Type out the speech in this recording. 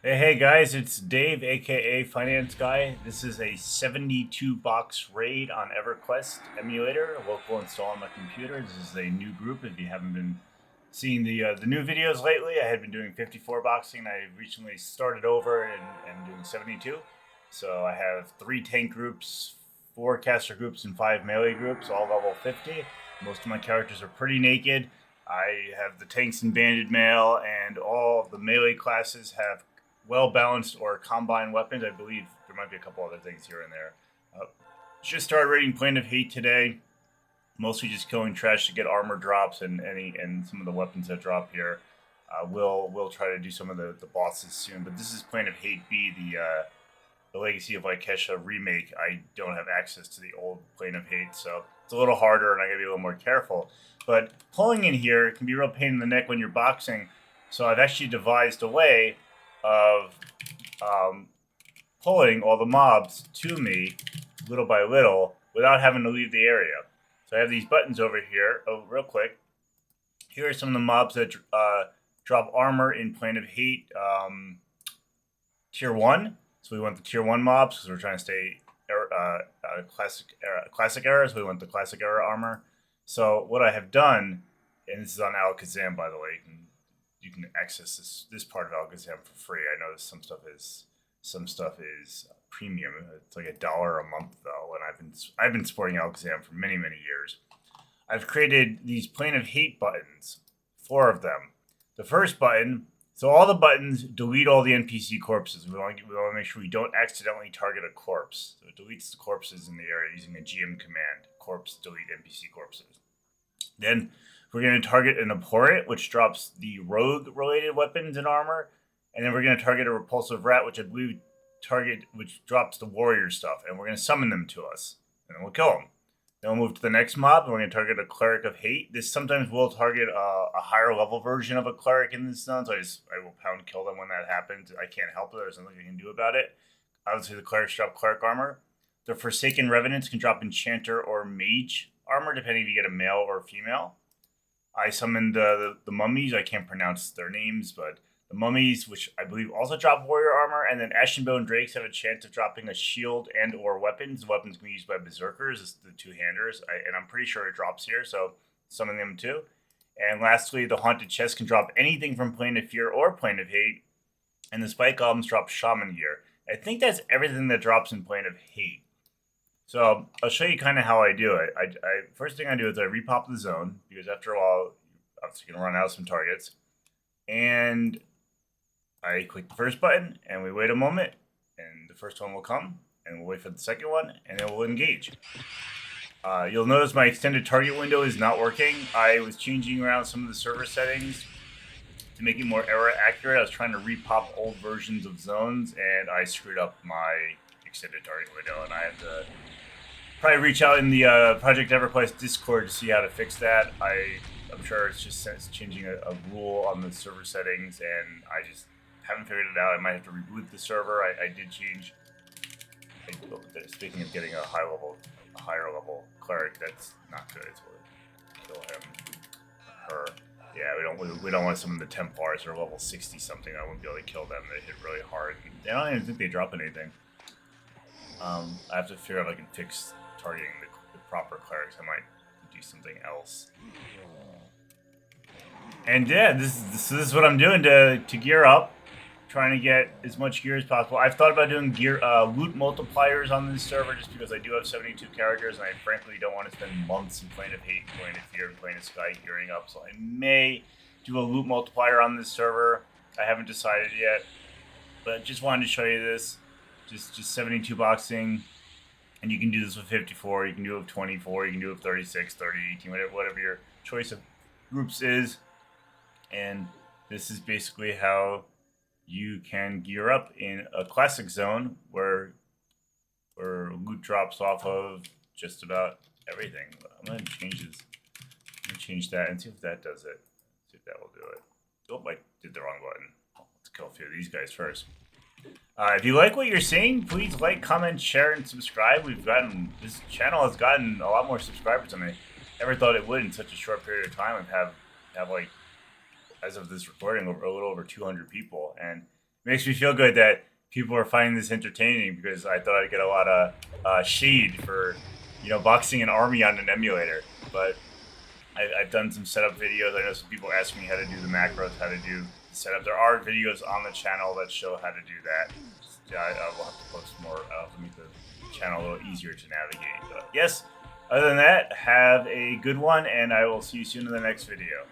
Hey guys, it's Dave, aka Finance Guy. This is a 72 box raid on EverQuest emulator, local install on my computer. This is a new group. If you haven't been seeing the new videos lately, I had been doing 54 boxing. I recently started over and doing 72. So I have 3 tank groups, 4 caster groups, and 5 melee groups, all level 50. Most of my characters are pretty naked. I have the tanks in banded mail, and all of the melee classes have well balanced or combined weapons. I believe there might be a couple other things here and there. Just started raiding Plane of Hate today. Mostly just killing trash to get armor drops and some of the weapons that drop here. We'll try to do some of the bosses soon. But this is Plane of Hate B, the Legacy of Laikesha remake. I don't have access to the old Plane of Hate, so it's a little harder, and I gotta be a little more careful. But pulling in here can be a real pain in the neck when you're boxing. So I've actually devised a way of pulling all the mobs to me little by little without having to leave the area. So I have these buttons over here. Oh, real quick. Here are some of the mobs that drop armor in Plane of Hate Tier 1. So we want the Tier 1 mobs because we're trying to stay classic era. So we want the classic era armor. So what I have done, and this is on Alakazam, by the way, you can access this part of Alakazam for free. I know some stuff is premium. It's like $1 a month though, and I've been supporting Alakazam for many years. I've created these Plane of Hate buttons, 4 of them. The first button, so all the buttons delete all the NPC corpses. We want to make sure we don't accidentally target a corpse. So it deletes the corpses in the area using a GM command. Corpse delete NPC corpses. Then we're going to target an abhorrent, which drops the rogue-related weapons and armor, and then we're going to target a repulsive rat, which I believe which drops the warrior stuff, and we're going to summon them to us, and then we'll kill them. Then we'll move to the next mob, and we're going to target a cleric of hate. This sometimes will target a higher level version of a cleric in this zone, so I will pound kill them when that happens. I can't help it. There's nothing I can do about it. Obviously, the clerics drop cleric armor. The Forsaken Revenants can drop enchanter or mage armor, depending if you get a male or a female. I summoned the mummies. I can't pronounce their names, but the mummies, which I believe also drop warrior armor, and then Ashenbone Drakes have a chance of dropping a shield and or weapons. The weapons can be used by berserkers, it's the 2-handers, and I'm pretty sure it drops here, so summon them too. And lastly, the Haunted Chest can drop anything from Plane of Fear or Plane of Hate, and the Spike Golems drop Shaman Gear. I think that's everything that drops in Plane of Hate. So I'll show you kind of how I do it. First thing I do is I repop the zone, because after a while, obviously going to run out of some targets. And I click the first button, and we wait a moment, and the first one will come, and we'll wait for the second one, and then we'll engage. You'll notice my extended target window is not working. I was changing around some of the server settings to make it more error accurate. I was trying to repop old versions of zones, and I screwed up my extended target window, and I have to probably reach out in the Project EverQuest Discord to see how to fix that. I'm sure it's just changing a rule on the server settings, and I just haven't figured it out. I might have to reboot the server. I did change. Speaking of getting a higher level cleric, that's not good. So we'll kill him, her. Yeah, we don't want some of the Templars that are level 60 something. I won't be able to kill them. They hit really hard. I don't even think they drop anything. I have to figure out if I can fix targeting the proper clerics. I might do something else. And yeah, this is what I'm doing to gear up, trying to get as much gear as possible. I've thought about doing loot multipliers on this server just because I do have 72 characters, and I frankly don't want to spend months in Plane of Hate, Plane of Fear, and Plane of Sky gearing up. So I may do a loot multiplier on this server. I haven't decided yet, but just wanted to show you this. Just 72 boxing, and you can do this with 54. You can do it with 24. You can do it with 36, 30, 18, whatever your choice of groups is. And this is basically how you can gear up in a classic zone where loot drops off of just about everything. I'm gonna change this. I'm gonna change that and see if that does it. See if that will do it. Oh, I did the wrong button. Let's kill a few of these guys first. If you like what you're seeing, please like, comment, share, and subscribe. This channel has gotten a lot more subscribers than I ever thought it would in such a short period of time. I have like, as of this recording, a little over 200 people, and makes me feel good that people are finding this entertaining because I thought I'd get a lot of shade for, boxing an army on an emulator. But I've done some setup videos. I know some people ask me how to do the macros, how to do the setup. There are videos on the channel that show how to do that. Yeah, I will have to post more to make the channel a little easier to navigate. But yes, other than that, have a good one, and I will see you soon in the next video.